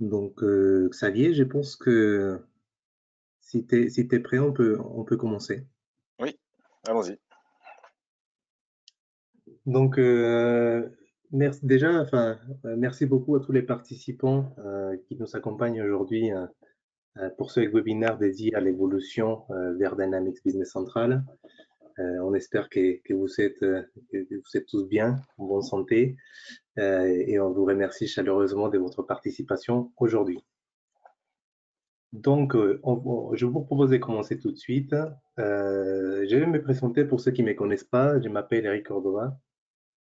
Donc, Xavier, je pense que si t'es prêt, on peut commencer. Oui, allons-y. Donc, merci déjà, merci beaucoup à tous les participants qui nous accompagnent aujourd'hui pour ce webinaire dédié à l'évolution vers Dynamics Business Central. On espère que vous êtes tous bien, en bonne santé, et on vous remercie chaleureusement de votre participation aujourd'hui. Donc, je vous propose de commencer tout de suite. Je vais me présenter pour ceux qui ne me connaissent pas. Je m'appelle Eric Cordova.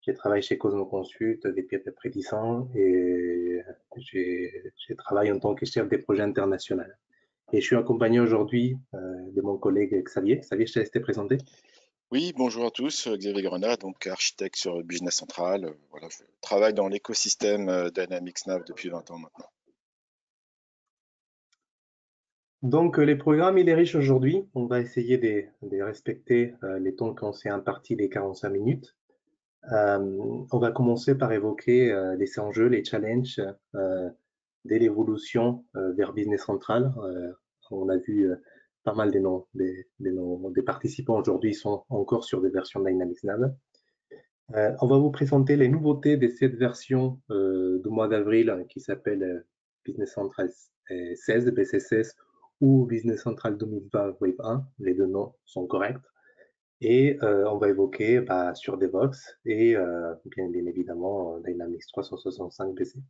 Je travaille chez Cosmo Consult depuis à peu près 10 ans et je travaille en tant que chef des projets internationaux. Et je suis accompagné aujourd'hui de mon collègue Xavier. Xavier, je te laisse te présenter. Oui, bonjour à tous, Xavier Grenat, donc architecte sur Business Central. Voilà, je travaille dans l'écosystème Dynamics Nav depuis 20 ans maintenant. Donc, les programmes, il est riche aujourd'hui. On va essayer de respecter les temps qu'on s'est impartis des 45 minutes. On va commencer par évoquer les enjeux, les challenges de l'évolution vers Business Central. On a vu pas mal des participants aujourd'hui sont encore sur des versions Dynamics Nav. On va vous présenter les nouveautés de cette version du mois d'avril qui s'appelle Business Central 16, BC16 ou Business Central 2020 Wave 1. Les deux noms sont corrects. Et on va évoquer sur DevOps et bien évidemment Dynamics 365 BC.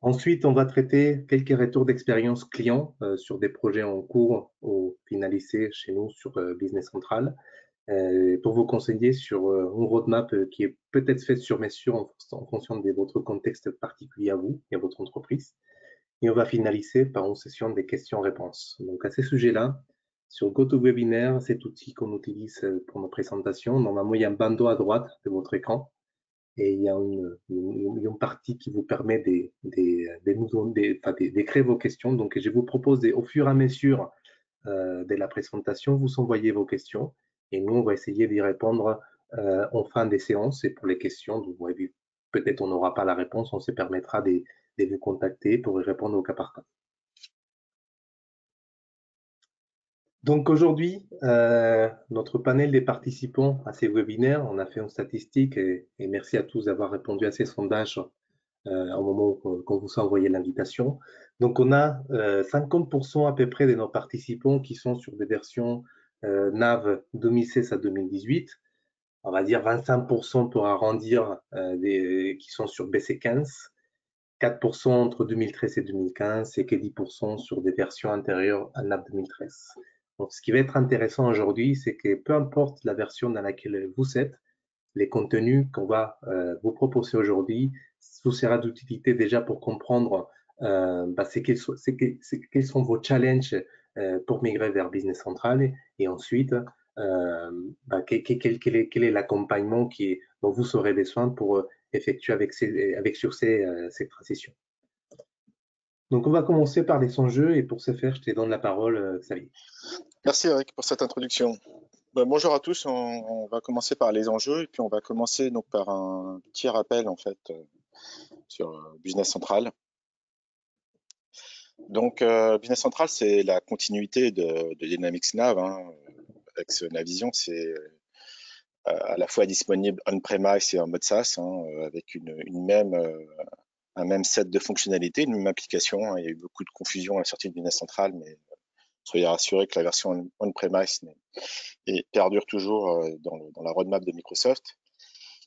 Ensuite, on va traiter quelques retours d'expérience client sur des projets en cours ou finalisés chez nous sur Business Central pour vous conseiller sur une roadmap qui est peut-être faite sur mesure en fonction de votre contexte particulier à vous et à votre entreprise. Et on va finaliser par une session des questions-réponses. Donc, à ce sujet-là, sur GoToWebinar, cet outil qu'on utilise pour nos présentations, normalement, il y a un bandeau à droite de votre écran et il y a une partie qui vous permet d'écrire vos questions. Donc, je vous propose au fur et à mesure de la présentation, vous envoyez vos questions et nous, on va essayer d'y répondre en fin des séances. Et pour les questions, peut-être on n'aura pas la réponse, on se permettra de vous contacter pour y répondre au cas par cas. Donc aujourd'hui, notre panel des participants à ces webinaires, on a fait une statistique et merci à tous d'avoir répondu à ces sondages au moment qu'on vous a envoyé l'invitation. Donc on a 50% à peu près de nos participants qui sont sur des versions NAV 2016 à 2018. On va dire 25% pour arrondir qui sont sur BC15, 4% entre 2013 et 2015 et que 10% sur des versions antérieures à NAV 2013. Donc, ce qui va être intéressant aujourd'hui, c'est que peu importe la version dans laquelle vous êtes, les contenus qu'on va vous proposer aujourd'hui vous sera d'utilité déjà pour comprendre quels sont vos challenges pour migrer vers Business Central et ensuite quel est l'accompagnement dont vous aurez besoin pour effectuer avec succès cette transition. Donc, on va commencer par les enjeux et pour ce faire, je te donne la parole, Xavier. Merci Eric pour cette introduction. Bonjour à tous, on va commencer par les enjeux et puis on va commencer donc par un petit rappel en fait sur Business Central. Donc Business Central, c'est la continuité de Dynamics Nav. Avec ce Navision, c'est à la fois disponible on-premise et en mode SaaS, avec un même set de fonctionnalités, une même application. Il y a eu beaucoup de confusion à la sortie de Business Central, mais soyez rassurés que la version on-premise perdure toujours dans la roadmap de Microsoft.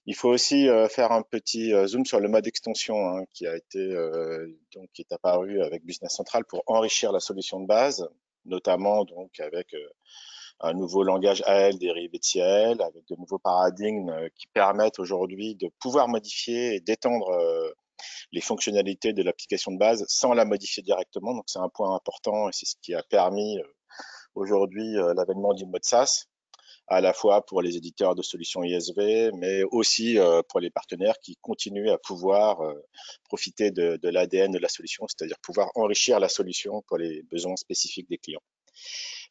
Il faut aussi faire un petit zoom sur le mode extension qui est apparu avec Business Central pour enrichir la solution de base, notamment donc avec un nouveau langage AL dérivé de CL, avec de nouveaux paradigmes qui permettent aujourd'hui de pouvoir modifier et d'étendre les fonctionnalités de l'application de base sans la modifier directement. Donc c'est un point important et c'est ce qui a permis aujourd'hui l'avènement du mode SaaS, à la fois pour les éditeurs de solutions ISV, mais aussi pour les partenaires qui continuent à pouvoir profiter de l'ADN de la solution, c'est-à-dire pouvoir enrichir la solution pour les besoins spécifiques des clients.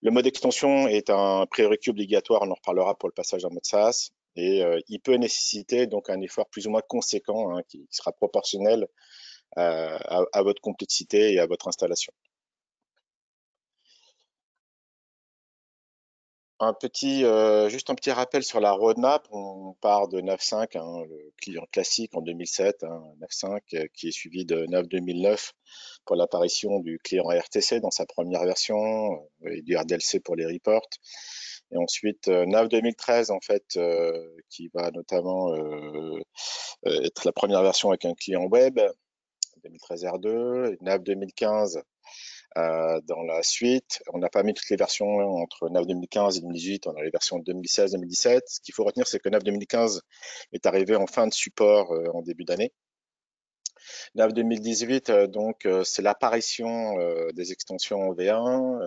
Le mode extension est un prérequis obligatoire, on en reparlera pour le passage en mode SaaS, et il peut nécessiter donc un effort plus ou moins conséquent qui sera proportionnel à votre complexité et à votre installation. Juste un petit rappel sur la roadmap. On part de 9.5, hein, le client classique en 2007, hein, 9.5, qui est suivi de 9 2009 pour l'apparition du client RTC dans sa première version et du RDLC pour les reports. Et ensuite, NAV 2013, en fait, qui va notamment être la première version avec un client web, 2013 R2, NAV 2015 dans la suite. On n'a pas mis toutes les versions entre NAV 2015 et 2018, on a les versions 2016-2017. Ce qu'il faut retenir, c'est que NAV 2015 est arrivé en fin de support en début d'année. NAV 2018, c'est l'apparition des extensions en V1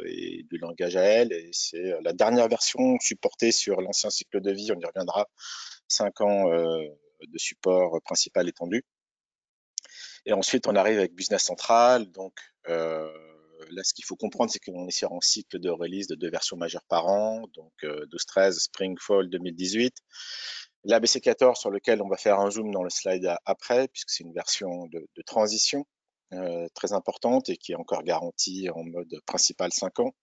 et du langage AL, et c'est la dernière version supportée sur l'ancien cycle de vie, on y reviendra, 5 ans de support principal étendu. Et ensuite, on arrive avec Business Central. Donc, là, ce qu'il faut comprendre, c'est qu'on est sur un cycle de release de 2 versions majeures par an. Donc, 12-13, Spring Fall 2018. L'ABC14, sur lequel on va faire un zoom dans le slide après, puisque c'est une version de transition très importante et qui est encore garantie en mode principal 5 ans.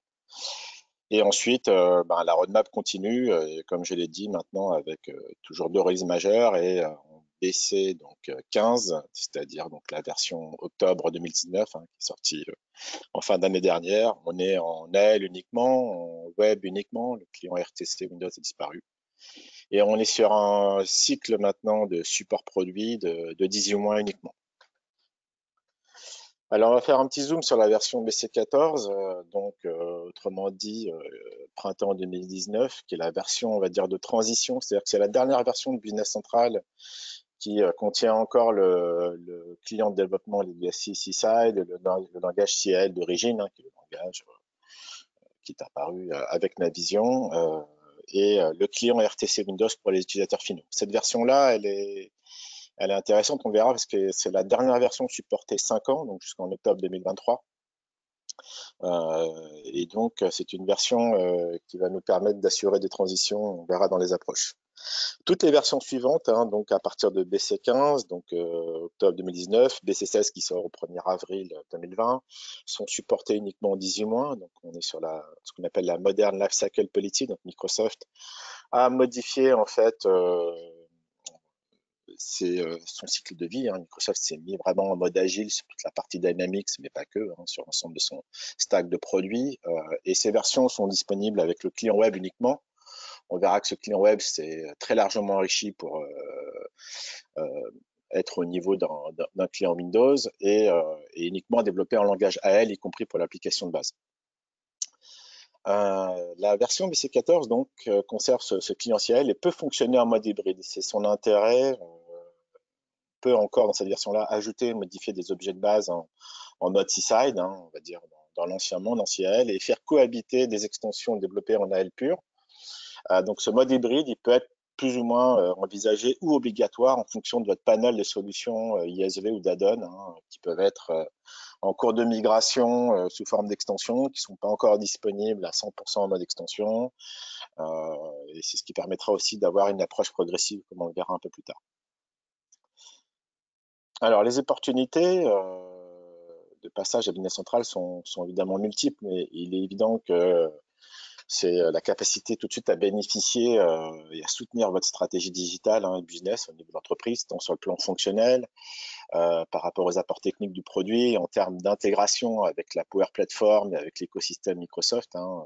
Et ensuite, la roadmap continue, comme je l'ai dit maintenant, avec toujours 2 releases majeures et en BC donc 15, c'est-à-dire donc la version octobre 2019 hein, qui est sortie en fin d'année dernière. On est en AL uniquement, en web uniquement, le client RTC Windows a disparu. Et on est sur un cycle maintenant de support produit de 18 mois uniquement. Alors, on va faire un petit zoom sur la version BC14, autrement dit, printemps 2019, qui est la version, on va dire, de transition. C'est-à-dire que c'est la dernière version de Business Central qui contient encore le client de développement Legacy Seaside, le langage CL d'origine, hein, qui est le langage qui est apparu avec Navision, et le client RTC Windows pour les utilisateurs finaux. Cette version-là, elle est intéressante, on verra, parce que c'est la dernière version supportée 5 ans, donc jusqu'en octobre 2023. Et donc, c'est une version qui va nous permettre d'assurer des transitions, on verra dans les approches. Toutes les versions suivantes, hein, donc à partir de BC15, donc octobre 2019, BC16 qui sort au 1er avril 2020, sont supportées uniquement en 18 mois. Donc, on est sur ce qu'on appelle la Modern Lifecycle Policy. Donc, Microsoft a modifié en fait son cycle de vie. Hein. Microsoft s'est mis vraiment en mode agile sur toute la partie Dynamics, mais pas que, hein, sur l'ensemble de son stack de produits. Et ces versions sont disponibles avec le client web uniquement. On verra que ce client web s'est très largement enrichi pour être au niveau d'un client Windows et uniquement développé en langage AL, y compris pour l'application de base. La version BC14 donc conserve ce client CL et peut fonctionner en mode hybride. C'est son intérêt. Peut encore dans cette version-là ajouter, modifier des objets de base en mode Seaside, hein, on va dire dans l'ancien monde en CL, et faire cohabiter des extensions développées en AL pur. Donc ce mode hybride, il peut être plus ou moins envisagé ou obligatoire en fonction de votre panel de solutions ISV ou d'add-on, hein, qui peuvent être en cours de migration sous forme d'extension, qui ne sont pas encore disponibles à 100% en mode extension. Et c'est ce qui permettra aussi d'avoir une approche progressive, comme on le verra un peu plus tard. Alors, les opportunités de passage à Business Central sont évidemment multiples, mais il est évident que c'est la capacité tout de suite à bénéficier et à soutenir votre stratégie digitale hein, business au niveau de l'entreprise, tant sur le plan fonctionnel, par rapport aux apports techniques du produit, en termes d'intégration avec la Power Platform et avec l'écosystème Microsoft. Hein.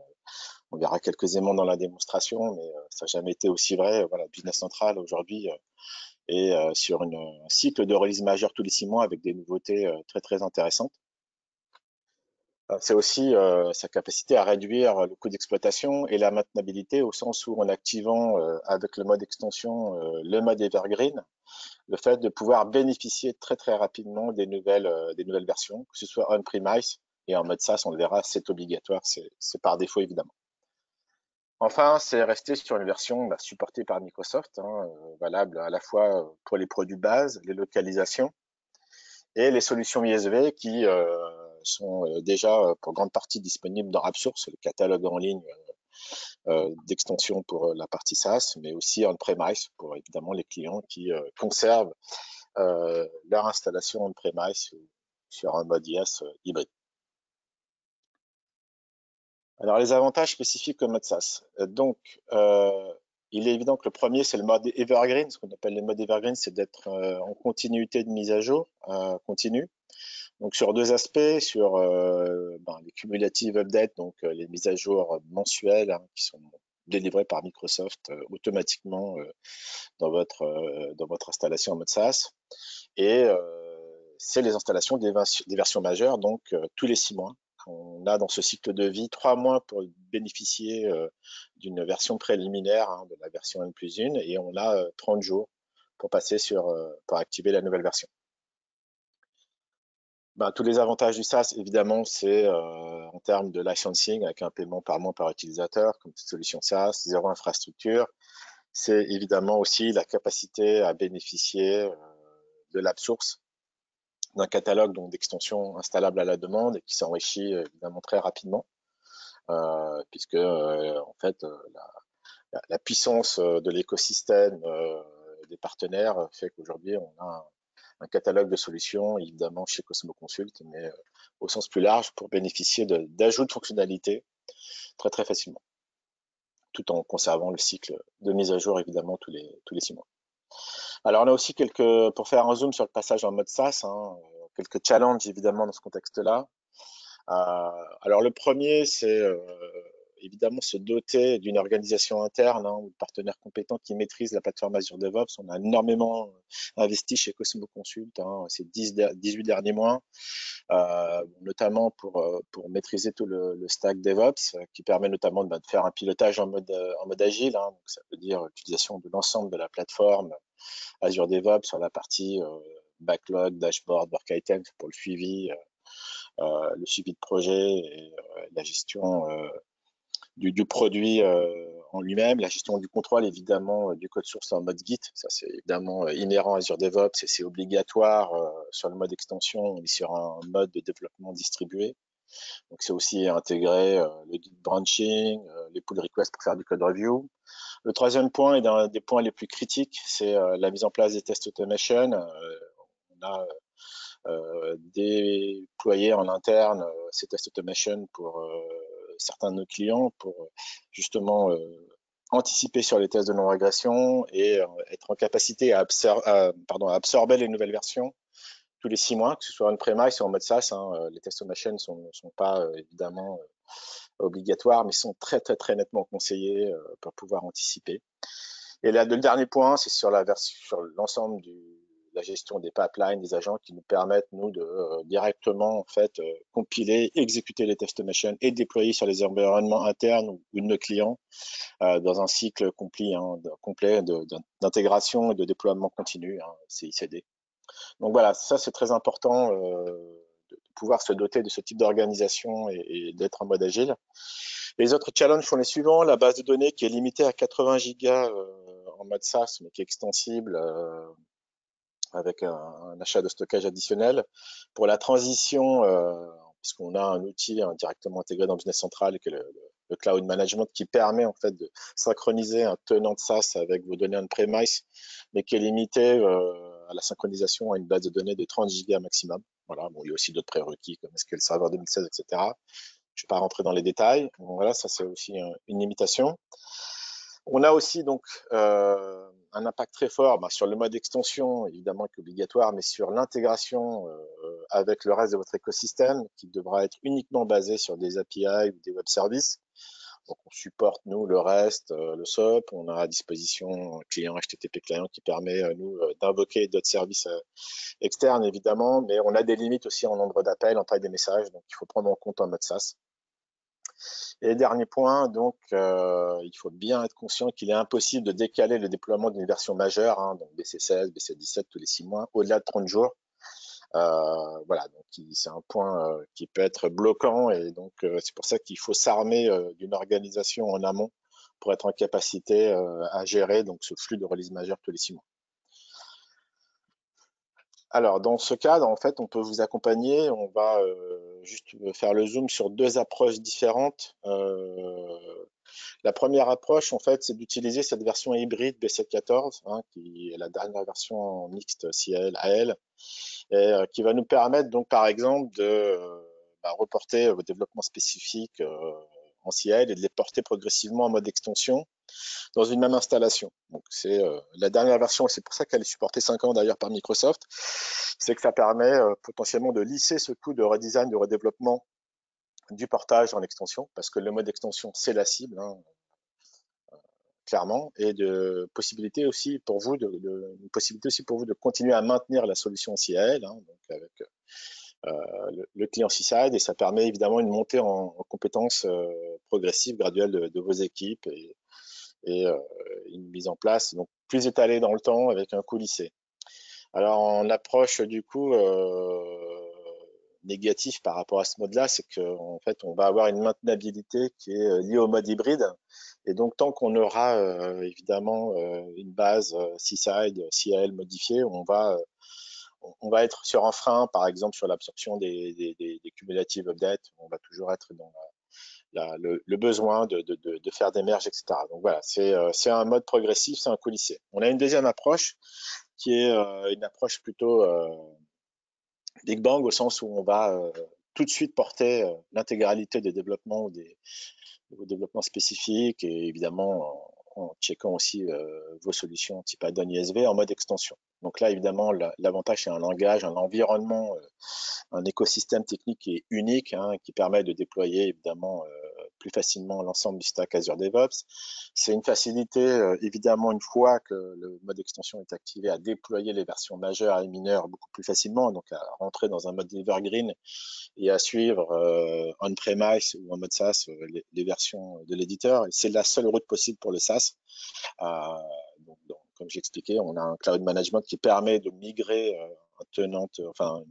On verra quelques éléments dans la démonstration, mais ça n'a jamais été aussi vrai. Voilà, Business Central aujourd'hui est sur un cycle de release majeur tous les 6 mois avec des nouveautés très très intéressantes. C'est aussi sa capacité à réduire le coût d'exploitation et la maintenabilité au sens où en activant avec le mode extension, le mode Evergreen, le fait de pouvoir bénéficier très très rapidement des nouvelles versions, que ce soit on-premise et en mode SaaS, on le verra, c'est obligatoire, c'est par défaut évidemment. Enfin, c'est resté sur une version supportée par Microsoft, hein, valable à la fois pour les produits base, les localisations et les solutions ISV qui sont déjà pour grande partie disponibles dans AppSource, le catalogue en ligne d'extension pour la partie SaaS, mais aussi on-premise pour évidemment les clients qui conservent leur installation on-premise sur un mode IaaS hybride. Alors, les avantages spécifiques au mode SaaS. Il est évident que le premier, c'est le mode Evergreen. Ce qu'on appelle le mode Evergreen, c'est d'être en continuité de mise à jour continue. Donc, sur deux aspects, sur les cumulative updates, donc les mises à jour mensuelles qui sont délivrées par Microsoft automatiquement dans votre installation en mode SaaS. Et c'est les installations des versions majeures, donc tous les 6 mois. On a dans ce cycle de vie 3 mois pour bénéficier d'une version préliminaire de la version N+1 et on a 30 jours pour passer pour activer la nouvelle version. Tous les avantages du SaaS, évidemment, c'est en termes de licensing avec un paiement par mois par utilisateur, comme toute solution SaaS, zéro infrastructure. C'est évidemment aussi la capacité à bénéficier de l'app source, d'un catalogue d'extensions installables à la demande et qui s'enrichit évidemment très rapidement, puisque en fait la puissance de l'écosystème des partenaires fait qu'aujourd'hui on a un catalogue de solutions, évidemment chez Cosmo Consult, mais au sens plus large pour bénéficier d'ajouts de fonctionnalités très très facilement, tout en conservant le cycle de mise à jour évidemment tous les 6 mois. Alors on a aussi pour faire un zoom sur le passage en mode SaaS, quelques challenges évidemment dans ce contexte-là. Alors le premier, c'est évidemment se doter d'une organisation interne ou de partenaires compétents qui maîtrisent la plateforme Azure DevOps. On a énormément investi chez Cosmo Consult ces 18 derniers mois, notamment pour maîtriser tout le stack DevOps, qui permet notamment de faire un pilotage en mode agile. Donc ça veut dire l'utilisation de l'ensemble de la plateforme Azure DevOps sur la partie backlog, dashboard, work items pour le suivi de projet et la gestion du produit en lui-même, la gestion du contrôle évidemment du code source en mode Git. Ça c'est évidemment inhérent à Azure DevOps et c'est obligatoire sur le mode extension. On est sur un mode de développement distribué. Donc c'est aussi intégrer le Git branching, les pull requests pour faire du code review. Le troisième point est un des points les plus critiques, c'est la mise en place des tests automation. On a déployer en interne ces tests automation pour certains de nos clients pour justement anticiper sur les tests de non-régression et être en capacité à absorber les nouvelles versions tous les 6 mois, que ce soit on-premise ou en mode SaaS. Les tests automation ne sont pas évidemment obligatoires, mais sont très très très nettement conseillés pour pouvoir anticiper. Et là, le dernier point, c'est sur l'ensemble de la gestion des pipelines, des agents qui nous permettent, nous, de directement, en fait, compiler, exécuter les test automation et déployer sur les environnements internes ou de nos clients dans un cycle complet d'intégration et de déploiement continu, CICD. Donc voilà, ça, c'est très important de pouvoir se doter de ce type d'organisation et d'être en mode agile. Les autres challenges sont les suivants. La base de données qui est limitée à 80 gigas en mode SaaS, mais qui est extensible avec un achat de stockage additionnel. Pour la transition, puisqu'on a un outil directement intégré dans Business Central, qui est le Cloud Management, qui permet en fait de synchroniser un tenant de SaaS avec vos données on-premise, mais qui est limité à la synchronisation à une base de données de 30 gigas maximum. Voilà, bon, il y a aussi d'autres prérequis comme SQL Server 2016, etc. Je ne vais pas rentrer dans les détails. Donc, voilà, ça c'est aussi une limitation. On a aussi donc un impact très fort sur le mode extension, évidemment qui est obligatoire, mais sur l'intégration avec le reste de votre écosystème, qui devra être uniquement basé sur des API ou des web services. Donc on supporte nous le reste, le SOAP, on a à disposition un client HTTP client qui permet nous d'invoquer d'autres services externes évidemment, mais on a des limites aussi en nombre d'appels, en taille des messages, donc il faut prendre en compte en mode SaaS. Et dernier point, donc il faut bien être conscient qu'il est impossible de décaler le déploiement d'une version majeure, donc BC16, BC17 tous les 6 mois, au-delà de 30 jours. Voilà, donc c'est un point qui peut être bloquant et donc c'est pour ça qu'il faut s'armer d'une organisation en amont pour être en capacité à gérer donc ce flux de release majeure tous les 6 mois. Alors, dans ce cadre, en fait, on peut vous accompagner. On va juste faire le zoom sur deux approches différentes La première approche, en fait, c'est d'utiliser cette version hybride B714, hein, qui est la dernière version mixte CL-AL, et qui va nous permettre, donc, par exemple, de reporter vos développements spécifiques en CL et de les porter progressivement en mode extension dans une même installation. Donc, c'est la dernière version, et c'est pour ça qu'elle est supportée 5 ans d'ailleurs par Microsoft, c'est que ça permet potentiellement de lisser ce coût de redesign, de redéveloppement du portage en extension, parce que le mode extension, c'est la cible, hein, clairement, et de possibilité aussi pour vous une possibilité aussi pour vous de continuer à maintenir la solution CIL, hein, donc avec le client Seaside, et ça permet évidemment une montée en compétences progressive, graduelle de vos équipes, et une mise en place donc plus étalée dans le temps avec un coût lissé. Alors en approche du coup négatif par rapport à ce mode-là, c'est qu'en fait on va avoir une maintenabilité qui est liée au mode hybride, et donc tant qu'on aura évidemment une base Seaside, CL modifiée, on va être sur un frein, par exemple sur l'absorption des cumulative updates, on va toujours être dans le besoin de faire des merges, etc. Donc voilà, c'est un mode progressif, c'est un coût lissé. On a une deuxième approche qui est une approche plutôt Big Bang, au sens où on va tout de suite porter l'intégralité des développements ou des développements spécifiques, et évidemment en checkant aussi vos solutions type add-on ISV en mode extension. Donc là, évidemment, l'avantage, c'est un langage, un environnement, un écosystème technique qui est unique, hein, qui permet de déployer évidemment plus facilement l'ensemble du stack Azure DevOps. C'est une facilité, évidemment, une fois que le mode extension est activé, à déployer les versions majeures et mineures beaucoup plus facilement, donc à rentrer dans un mode evergreen et à suivre on-premise ou en mode SaaS les versions de l'éditeur. Et c'est la seule route possible pour le SaaS. Euh, donc, comme j'expliquais, on a un cloud management qui permet de migrer une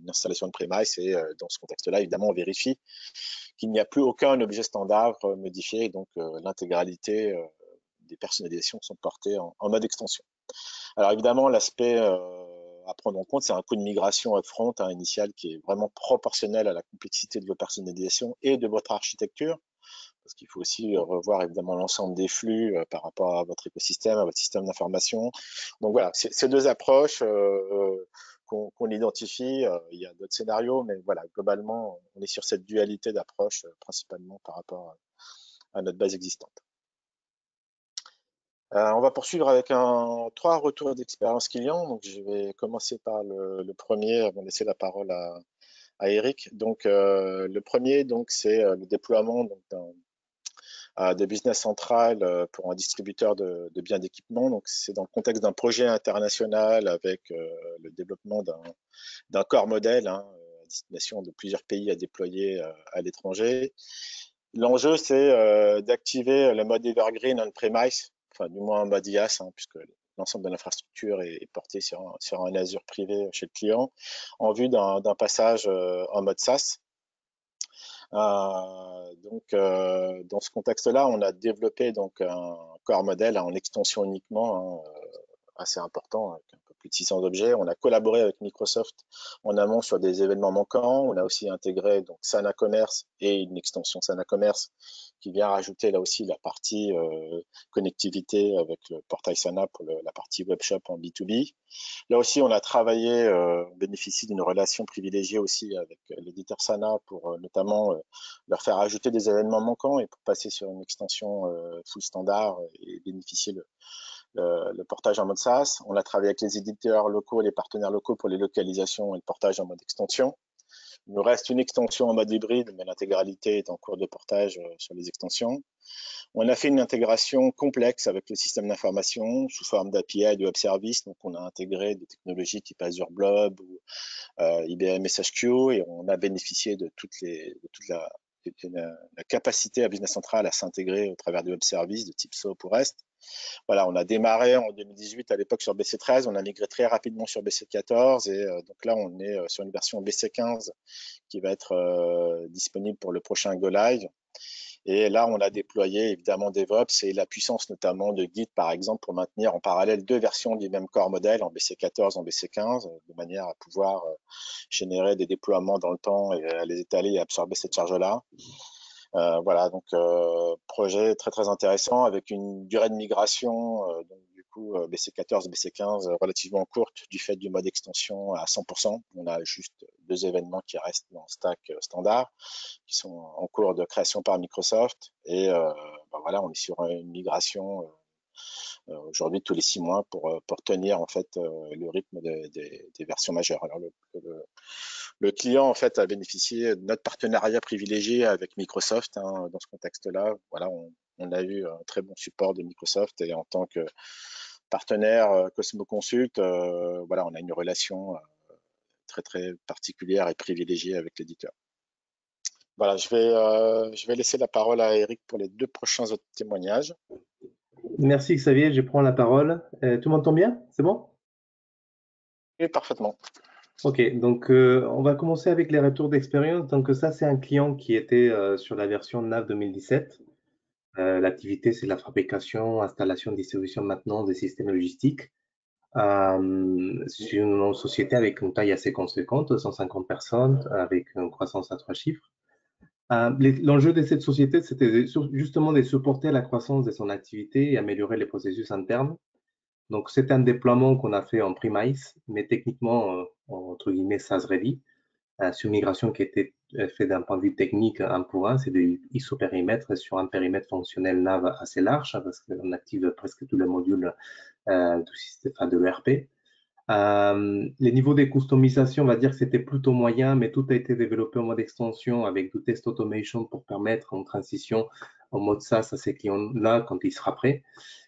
installation de premise, et dans ce contexte-là, évidemment, on vérifie qu'il n'y a plus aucun objet standard modifié, et donc l'intégralité des personnalisations sont portées en mode extension. Alors évidemment, l'aspect à prendre en compte, c'est un coût de migration upfront, hein, initial, qui est vraiment proportionnel à la complexité de vos personnalisations et de votre architecture, parce qu'il faut aussi revoir évidemment l'ensemble des flux par rapport à votre écosystème, à votre système d'information. Donc voilà, ces deux approches qu'on identifie. Il y a d'autres scénarios, mais voilà, globalement, on est sur cette dualité d'approche principalement par rapport à notre base existante. On va poursuivre avec trois retours d'expérience client. Donc, je vais commencer par le premier avant de laisser la parole à Eric. Donc, le premier, donc, c'est le déploiement de Business Central pour un distributeur de biens d'équipement. Donc, c'est dans le contexte d'un projet international avec le développement d'un corps modèle, hein, à destination de plusieurs pays à déployer à l'étranger. L'enjeu, c'est d'activer le mode Evergreen on-premise, enfin du moins en mode IaaS, hein, puisque l'ensemble de l'infrastructure est porté sur un Azure privé chez le client, en vue d'un passage en mode SaaS. Dans ce contexte-là, on a développé donc un corps modèle en extension uniquement, hein, assez important, avec un peu plus de 600 objets. On a collaboré avec Microsoft en amont sur des événements manquants. On a aussi intégré donc Sana Commerce et une extension Sana Commerce qui vient rajouter là aussi la partie connectivité avec le portail Sana pour la partie webshop en B2B. Là aussi, on a travaillé, on bénéficie d'une relation privilégiée aussi avec l'éditeur Sana pour notamment leur faire ajouter des événements manquants et pour passer sur une extension full standard et bénéficier le portage en mode SaaS. On a travaillé avec les éditeurs locaux et les partenaires locaux pour les localisations et le portage en mode extension. Il nous reste une extension en mode hybride, mais l'intégralité est en cours de portage sur les extensions. On a fait une intégration complexe avec le système d'information sous forme d'API et de web service. Donc, on a intégré des technologies type Azure Blob ou IBM SHQ, et on a bénéficié de toute la capacité à Business Central à s'intégrer au travers des web services de type SOAP ou REST. Voilà, on a démarré en 2018 à l'époque sur BC13, on a migré très rapidement sur BC14, et donc là on est sur une version BC15 qui va être disponible pour le prochain Go Live. Et là, on a déployé évidemment DevOps et la puissance notamment de Git, par exemple, pour maintenir en parallèle deux versions du même corps modèle, en BC14, en BC15, de manière à pouvoir générer des déploiements dans le temps et à les étaler et absorber cette charge-là. Voilà, donc projet très très intéressant avec une durée de migration, donc du coup BC14, BC15 relativement courte du fait du mode extension à 100%. On a juste 2 événements qui restent dans Stack standard, qui sont en cours de création par Microsoft. Et voilà, on est sur une migration aujourd'hui tous les 6 mois pour tenir en fait le rythme des versions majeures. Alors le client en fait a bénéficié de notre partenariat privilégié avec Microsoft dans ce contexte-là. Voilà, on a eu un très bon support de Microsoft et en tant que partenaire Cosmo Consult, voilà, on a une relation très très particulière et privilégiée avec l'éditeur. Voilà, je vais laisser la parole à Eric pour les 2 prochains autres témoignages. Merci Xavier, je prends la parole. Tu m'entends bien? C'est bon? Oui, parfaitement. Ok, donc on va commencer avec les retours d'expérience. Donc ça, c'est un client qui était sur la version NAV 2017. L'activité, c'est la fabrication, installation, distribution, maintenance des systèmes logistiques. C'est une société avec une taille assez conséquente, 150 personnes, avec une croissance à 3 chiffres. L'enjeu de cette société, c'était justement de supporter la croissance de son activité et améliorer les processus internes. Donc, c'est un déploiement qu'on a fait en premise, mais techniquement, entre guillemets, SaaS ready. C'est une migration qui a été faite d'un point de vue technique un pour un, c'est du isopérimètre sur un périmètre fonctionnel NAV assez large, parce qu'on active presque tous les modules du système, enfin, de l'ERP. Les niveaux de customisation, on va dire que c'était plutôt moyen, mais tout a été développé en mode extension avec du test automation pour permettre une transition en mode SaaS à ces clients-là quand il sera prêt.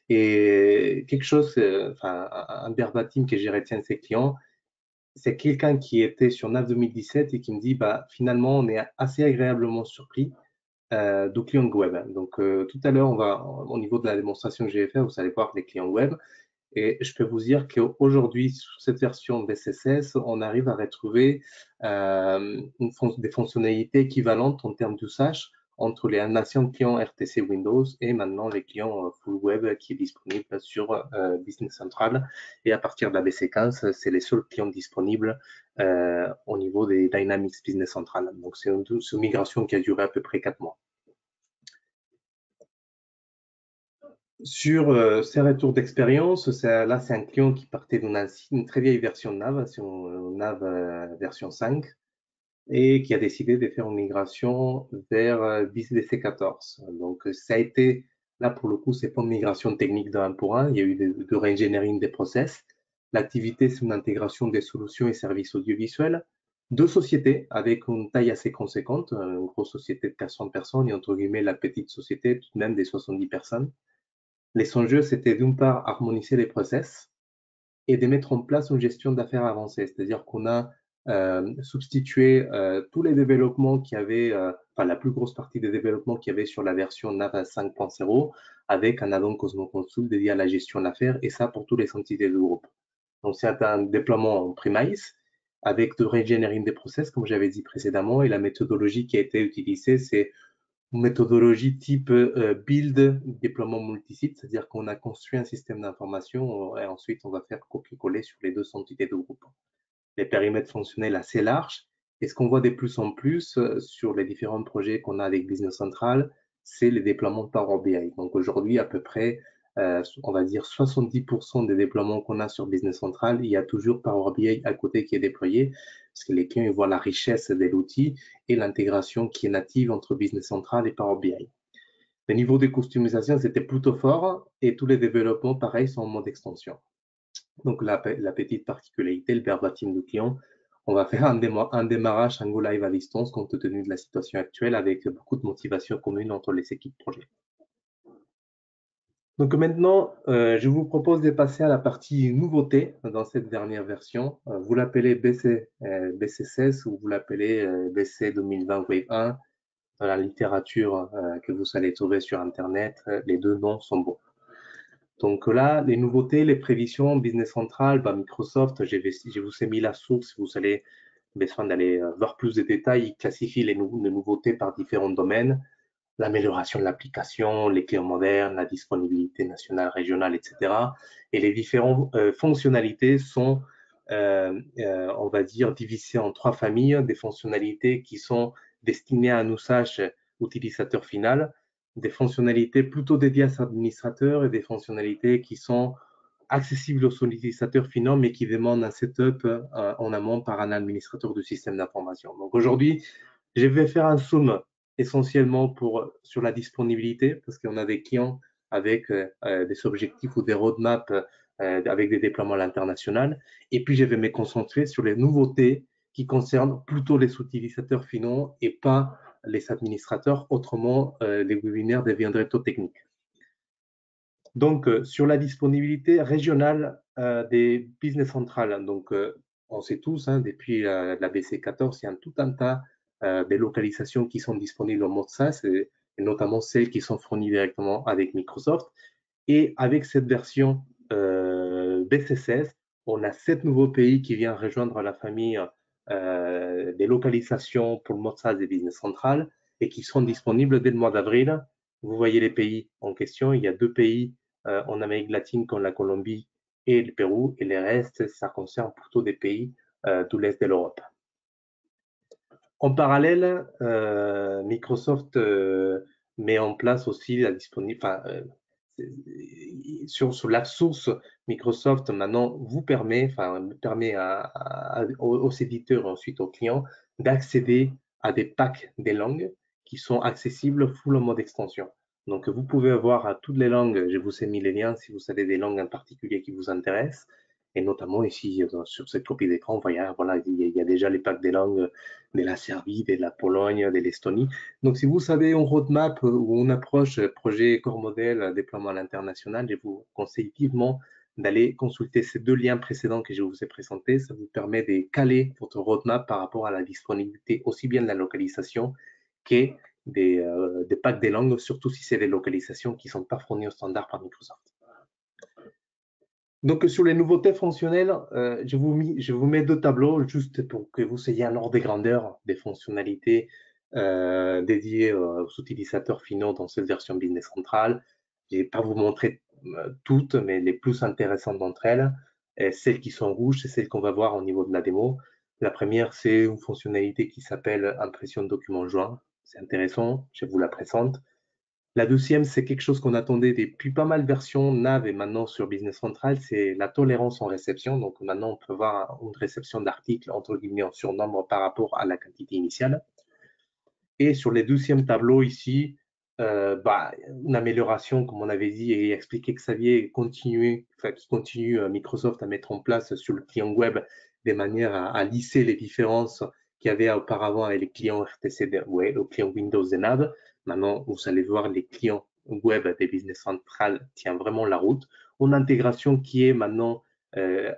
Et quelque chose, enfin, un verbatim que j'ai retenu de ces clients, c'est quelqu'un qui était sur NAV 2017 et qui me dit, bah, finalement, on est assez agréablement surpris du client web. Donc, tout à l'heure, au niveau de la démonstration que j'ai fait, vous allez voir les clients web. Et je peux vous dire qu'aujourd'hui, sur cette version BCSS, on arrive à retrouver des fonctionnalités équivalentes en termes d'usage entre les nations clients RTC Windows et maintenant les clients full web qui est disponible sur Business Central. Et à partir de la BC15, c'est les seuls clients disponibles au niveau des Dynamics Business Central. Donc, c'est une migration qui a duré à peu près 4 mois. Sur ces retours d'expérience, là, c'est un client qui partait d'une très vieille version de NAV, NAV version 5, et qui a décidé de faire une migration vers BIS-DC14. Donc, ça a été, là, pour le coup, c'est pas une migration technique de 1 pour 1, il y a eu de re-engineering des process. L'activité, c'est une intégration des solutions et services audiovisuels. 2 sociétés avec une taille assez conséquente, une grosse société de 400 personnes et entre guillemets la petite société tout de même des 70 personnes. Les enjeux, c'était d'une part harmoniser les process et de mettre en place une gestion d'affaires avancée. C'est-à-dire qu'on a substitué tous les développements qu'il y avait, enfin la plus grosse partie des développements qu'il y avait sur la version NAV 5.0 avec un add-on Cosmo Consult dédié à la gestion d'affaires et ça pour toutes les entités du groupe. Donc c'est un déploiement en premise avec de reengineering des process, comme j'avais dit précédemment, et la méthodologie qui a été utilisée, c'est méthodologie type build, déploiement multisite, c'est-à-dire qu'on a construit un système d'information et ensuite on va faire copier-coller sur les 2 entités de groupe. Les périmètres fonctionnels assez larges. Et ce qu'on voit de plus en plus sur les différents projets qu'on a avec Business Central, c'est les déploiements de Power BI. Donc aujourd'hui, à peu près, on va dire 70% des déploiements qu'on a sur Business Central, il y a toujours Power BI à côté qui est déployé, parce que les clients ils voient la richesse de l'outil et l'intégration qui est native entre Business Central et Power BI. Le niveau de customisation, c'était plutôt fort et tous les développements, pareil, sont en mode extension. Donc, la petite particularité, le verbatim du client, on va faire un démarrage, un go live à distance compte tenu de la situation actuelle avec beaucoup de motivation commune entre les équipes projet. Donc maintenant, je vous propose de passer à la partie nouveauté dans cette dernière version. Vous l'appelez BC16 ou vous l'appelez BC 2020 Wave 1. Dans la littérature que vous allez trouver sur Internet, les 2 noms sont bons. Donc là, les nouveautés, les prévisions, Business Central, Microsoft, je vous ai mis la source, vous allez besoin d'aller voir plus de détails, il classifie les nouveautés par différents domaines, l'amélioration de l'application, les clients modernes, la disponibilité nationale, régionale, etc. Et les différentes fonctionnalités sont, on va dire, divisées en 3 familles, des fonctionnalités qui sont destinées à un usage utilisateur final, des fonctionnalités plutôt dédiées à l'administrateur et des fonctionnalités qui sont accessibles aux utilisateurs finaux, mais qui demandent un setup en amont par un administrateur du système d'information. Donc aujourd'hui, je vais faire un zoom essentiellement sur la disponibilité, parce qu'on a des clients avec des objectifs ou des roadmaps avec des déploiements à l'international. Et puis, je vais me concentrer sur les nouveautés qui concernent plutôt les utilisateurs finaux et pas les administrateurs. Autrement, les webinaires deviendraient trop techniques. Donc, sur la disponibilité régionale des business centrales, donc on sait tous, hein, depuis la BC14, il y a tout un tas de localisations qui sont disponibles en mode SaaS, et notamment celles qui sont fournies directement avec Microsoft. Et avec cette version BC16, on a 7 nouveaux pays qui viennent rejoindre la famille des localisations pour le mode SaaS des business centrales et qui seront disponibles dès le mois d'avril. Vous voyez les pays en question. Il y a 2 pays en Amérique latine comme la Colombie et le Pérou, et les restes, ça concerne plutôt des pays de l'Est de l'Europe. En parallèle, Microsoft met en place aussi la disponibilité, sur la source, Microsoft maintenant vous permet aux éditeurs et ensuite aux clients d'accéder à des packs des langues qui sont accessibles full en mode extension. Donc, vous pouvez avoir à toutes les langues, je vous ai mis les liens si vous avez des langues en particulier qui vous intéressent, et notamment ici sur cette copie d'écran, voilà, il y a déjà les packs des langues de la Serbie, de la Pologne, de l'Estonie. Donc, si vous avez une roadmap ou une approche projet corps modèle déploiement à l'international, je vous conseille vivement d'aller consulter ces 2 liens précédents que je vous ai présentés. Ça vous permet de caler votre roadmap par rapport à la disponibilité aussi bien de la localisation que des packs des langues, surtout si c'est des localisations qui ne sont pas fournies au standard par Microsoft. Donc, sur les nouveautés fonctionnelles, je vous mets 2 tableaux juste pour que vous ayez un ordre des grandeurs des fonctionnalités dédiées aux utilisateurs finaux dans cette version Business Central. Je ne vais pas vous montrer toutes, mais les plus intéressantes d'entre elles, celles qui sont rouges, c'est celles qu'on va voir au niveau de la démo. La première, c'est une fonctionnalité qui s'appelle impression de document joint. C'est intéressant, je vous la présente. La deuxième, c'est quelque chose qu'on attendait depuis pas mal de versions Nav et maintenant sur Business Central, c'est la tolérance en réception. Donc maintenant, on peut voir une réception d'articles entre guillemets en surnombre par rapport à la quantité initiale. Et sur les deuxièmes tableaux ici, une amélioration, comme on avait dit et expliqué Xavier, qui continue Microsoft à mettre en place sur le client web de manière à lisser les différences qu'il y avait auparavant avec les clients RTC, le client Windows et Nav. Maintenant, vous allez voir les clients web des Business Central tiennent vraiment la route. Une intégration qui est maintenant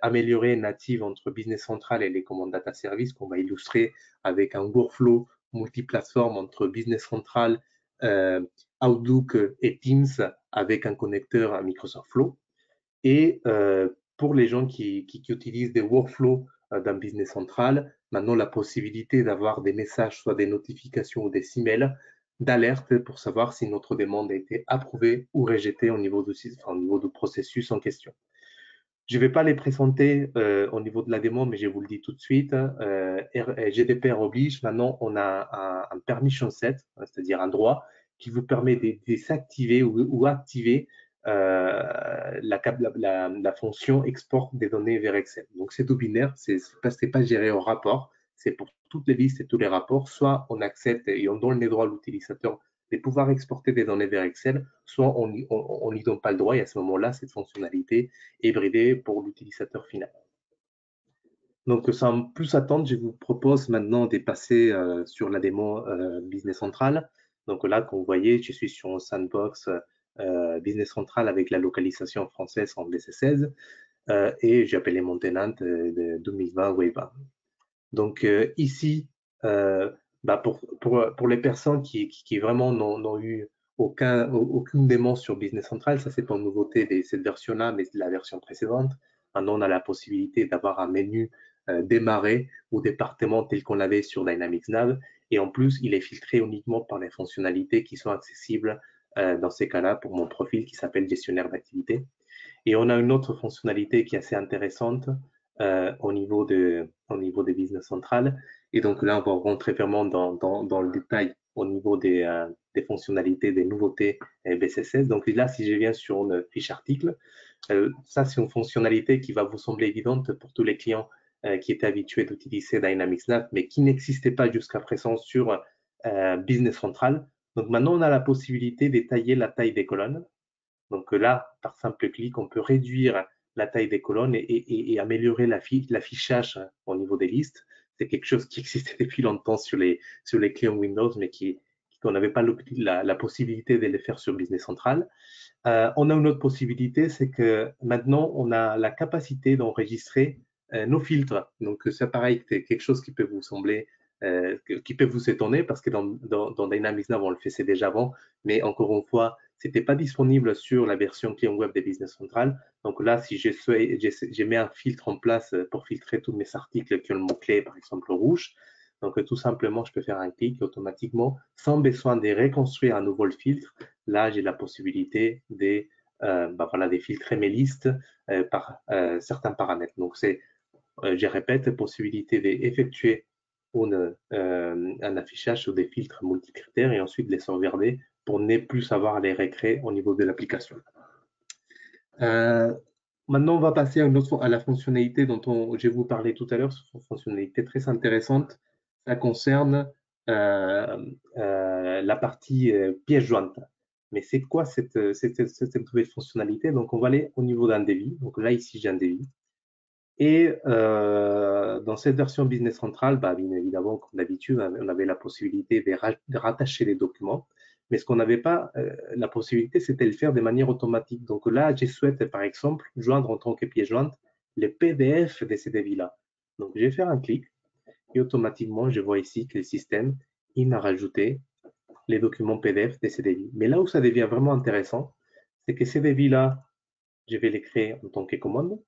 améliorée, native entre Business Central et les commandes data service qu'on va illustrer avec un workflow multiplateforme entre Business Central, Outlook et Teams avec un connecteur à Microsoft Flow. Et pour les gens qui utilisent des workflows dans Business Central, maintenant la possibilité d'avoir des messages, soit des notifications ou des emails d'alerte pour savoir si notre demande a été approuvée ou rejetée au niveau du processus en question. Je ne vais pas les présenter au niveau de la démo, mais je vous le dis tout de suite. GDPR oblige, maintenant on a un permission set, c'est-à-dire un droit qui vous permet de désactiver ou activer la fonction export des données vers Excel. Donc c'est tout binaire, c'est pas géré au rapport, c'est pour toutes les listes et tous les rapports. Soit on accepte et on donne les droits à l'utilisateur de pouvoir exporter des données vers Excel, soit on n'y donne pas le droit et à ce moment-là, cette fonctionnalité est bridée pour l'utilisateur final. Donc, sans plus attendre, je vous propose maintenant de passer sur la démo Business Central. Donc là, comme vous voyez, je suis sur un sandbox Business Central avec la localisation française en BC16 et j'ai appelé mon tenant de 2020 Wave 1. Donc ici, pour les personnes qui vraiment n'ont eu aucune démon sur Business Central, ça c'est pas une nouveauté de cette version-là, mais de la version précédente. Maintenant, on a la possibilité d'avoir un menu démarrer ou département tel qu'on l'avait sur Dynamics Nav. Et en plus, il est filtré uniquement par les fonctionnalités qui sont accessibles dans ces cas-là pour mon profil qui s'appelle gestionnaire d'activité. Et on a une autre fonctionnalité qui est assez intéressante au niveau des business centrales. Et donc là, on va rentrer vraiment dans le détail au niveau des fonctionnalités, des nouveautés BCSS. Donc là, si je viens sur une fiche article, ça, c'est une fonctionnalité qui va vous sembler évidente pour tous les clients qui étaient habitués d'utiliser Dynamics Nav, mais qui n'existait pas jusqu'à présent sur Business Central. Donc maintenant, on a la possibilité de tailler la taille des colonnes. Donc là, par simple clic, on peut réduire la taille des colonnes et améliorer l'affichage au niveau des listes. C'est quelque chose qui existait depuis longtemps sur les clients Windows, mais qu'on n'avait pas la possibilité de le faire sur Business Central. On a une autre possibilité, c'est que maintenant, on a la capacité d'enregistrer nos filtres. Donc, c'est pareil, c'est quelque chose qui peut vous sembler, qui peut vous étonner, parce que dans Dynamics Nav, on le faisait déjà avant, mais encore une fois, ce n'était pas disponible sur la version client web de Business Central. Donc là, si je mets un filtre en place pour filtrer tous mes articles qui ont le mot-clé, par exemple rouge, donc tout simplement, je peux faire un clic automatiquement, sans besoin de reconstruire à nouveau le filtre. Là, j'ai la possibilité de filtrer mes listes par certains paramètres. Donc, je répète, possibilité d'effectuer un affichage sur des filtres multicritères et ensuite les sauvegarder pour ne plus avoir à les recréer au niveau de l'application. Maintenant, on va passer à la fonctionnalité dont je vais vous parler tout à l'heure. C'est une fonctionnalité très intéressante. Ça concerne la partie pièce jointe. Mais c'est quoi cette nouvelle fonctionnalité? Donc, on va aller au niveau d'un devis. Donc là, ici, j'ai un devis. Et dans cette version Business Central, bien évidemment, comme d'habitude, on avait la possibilité de rattacher les documents. Mais ce qu'on n'avait pas la possibilité, c'était de le faire de manière automatique. Donc là, je souhaite, par exemple, joindre en tant que pièce jointe les PDF de ces devis-là. Donc, je vais faire un clic et automatiquement, je vois ici que le système, il m'a rajouté les documents PDF de ces devis. Mais là où ça devient vraiment intéressant, c'est que ces devis-là, je vais les créer en tant que commande.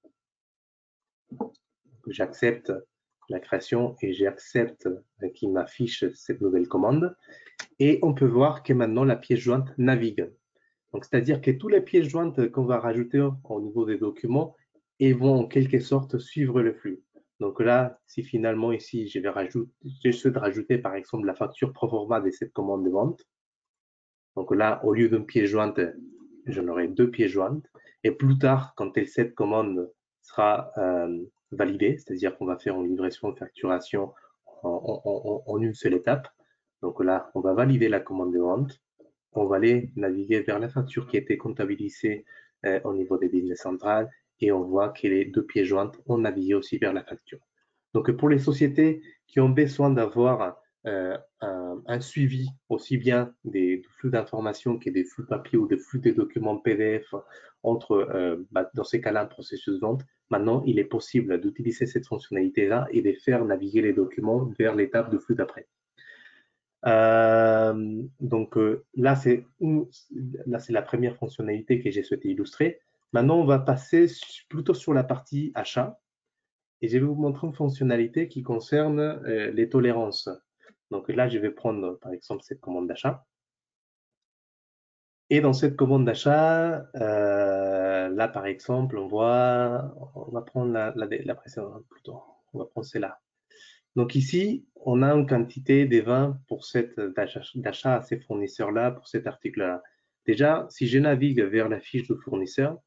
J'accepte la création et j'accepte qu'il m'affiche cette nouvelle commande. Et on peut voir que maintenant la pièce jointe navigue. Donc, c'est-à-dire que toutes les pièces jointes qu'on va rajouter au niveau des documents et vont en quelque sorte suivre le flux. Donc là, si finalement ici, je souhaite rajouter par exemple la facture pro forma de cette commande de vente. Donc là, au lieu d'une pièce jointe, j'en aurai deux pièces jointes. Et plus tard, quand cette commande sera validée, c'est-à-dire qu'on va faire une livraison de facturation en une seule étape. Donc là, on va valider la commande de vente. On va aller naviguer vers la facture qui a été comptabilisée au niveau des business centrales et on voit que les deux pièces jointes ont navigué aussi vers la facture. Donc, pour les sociétés qui ont besoin d'avoir un suivi aussi bien des flux d'informations que des flux papier ou des flux de documents PDF entre, dans ces cas-là, un processus de vente, maintenant, il est possible d'utiliser cette fonctionnalité-là et de faire naviguer les documents vers l'étape de flux d'après. Donc là, c'est la première fonctionnalité que j'ai souhaité illustrer. Maintenant, on va passer plutôt sur la partie achat. Et je vais vous montrer une fonctionnalité qui concerne les tolérances. Donc là, je vais prendre par exemple cette commande d'achat. Et dans cette commande d'achat, là par exemple, on va prendre la précédente plutôt. On va prendre celle-là. Donc ici, on a une quantité de 20 pour d'achat à ces fournisseurs-là, pour cet article-là. Déjà, si je navigue vers la fiche de fournisseur,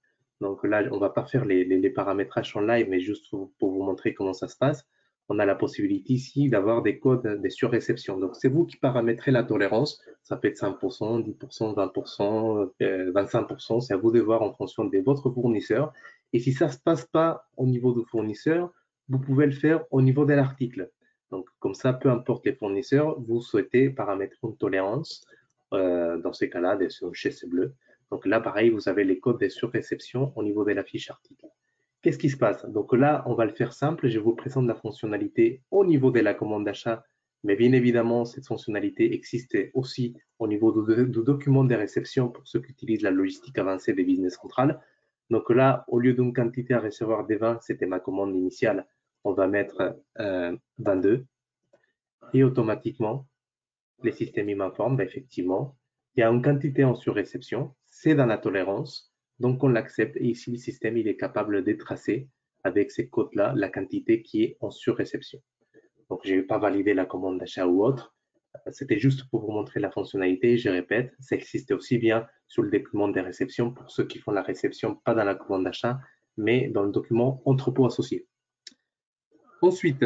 donc là, on ne va pas faire les paramétrages en live, mais juste pour vous montrer comment ça se passe, on a la possibilité ici d'avoir des codes de surréception. Donc, c'est vous qui paramétrez la tolérance. Ça peut être 5%, 10%, 20%, 25%. C'est à vous de voir en fonction de votre fournisseur. Et si ça ne se passe pas au niveau du fournisseur, vous pouvez le faire au niveau de l'article. Donc, comme ça, peu importe les fournisseurs, vous souhaitez paramétrer une tolérance, dans ces cas-là, des GC bleu. Donc là, pareil, vous avez les codes de surréception au niveau de la fiche article. Qu'est-ce qui se passe? Donc là, on va le faire simple. Je vous présente la fonctionnalité au niveau de la commande d'achat, mais bien évidemment, cette fonctionnalité existe aussi au niveau du document de réception pour ceux qui utilisent la logistique avancée des business centrales. Donc là, au lieu d'une quantité à recevoir des 20, c'était ma commande initiale, on va mettre 22 et automatiquement, le système m'informe, effectivement, il y a une quantité en surréception, c'est dans la tolérance, donc on l'accepte et ici le système il est capable de tracer avec ces codes-là la quantité qui est en surréception. Donc je ne vais pas valider la commande d'achat ou autre, C'était juste pour vous montrer la fonctionnalité. Je répète, ça existe aussi bien sur le déploiement des réceptions pour ceux qui font la réception, pas dans la commande d'achat, mais dans le document entrepôt associé. Ensuite,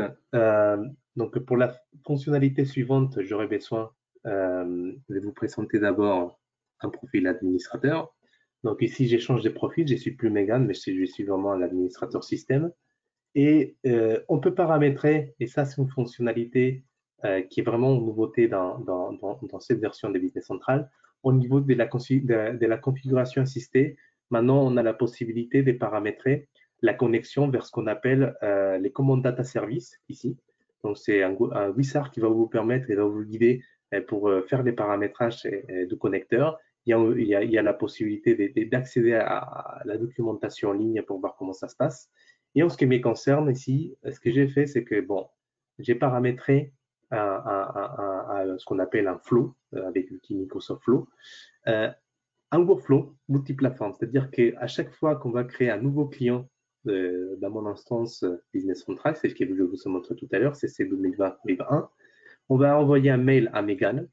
donc pour la fonctionnalité suivante, j'aurai besoin de vous présenter d'abord un profil administrateur. Donc ici, j'échange des profils. Je ne suis plus Megan, mais je suis vraiment l'administrateur système. Et on peut paramétrer, et ça c'est une fonctionnalité qui est vraiment une nouveauté dans cette version de Business Central. Au niveau de la configuration assistée, maintenant on a la possibilité de paramétrer la connexion vers ce qu'on appelle les commandes data service ici. Donc c'est un wizard qui va vous permettre et va vous guider pour faire des paramétrages de connecteurs. Il y a la possibilité d'accéder à la documentation en ligne pour voir comment ça se passe. Et en ce qui me concerne ici, ce que j'ai fait, c'est que bon, j'ai paramétré ce qu'on appelle un flow avec l'outil Microsoft Flow, un workflow multiplateforme, c'est-à-dire qu'à chaque fois qu'on va créer un nouveau client dans mon instance Business Central, c'est ce que je vous ai montré tout à l'heure, c'est CC 2020-2021, on va envoyer un mail à Megan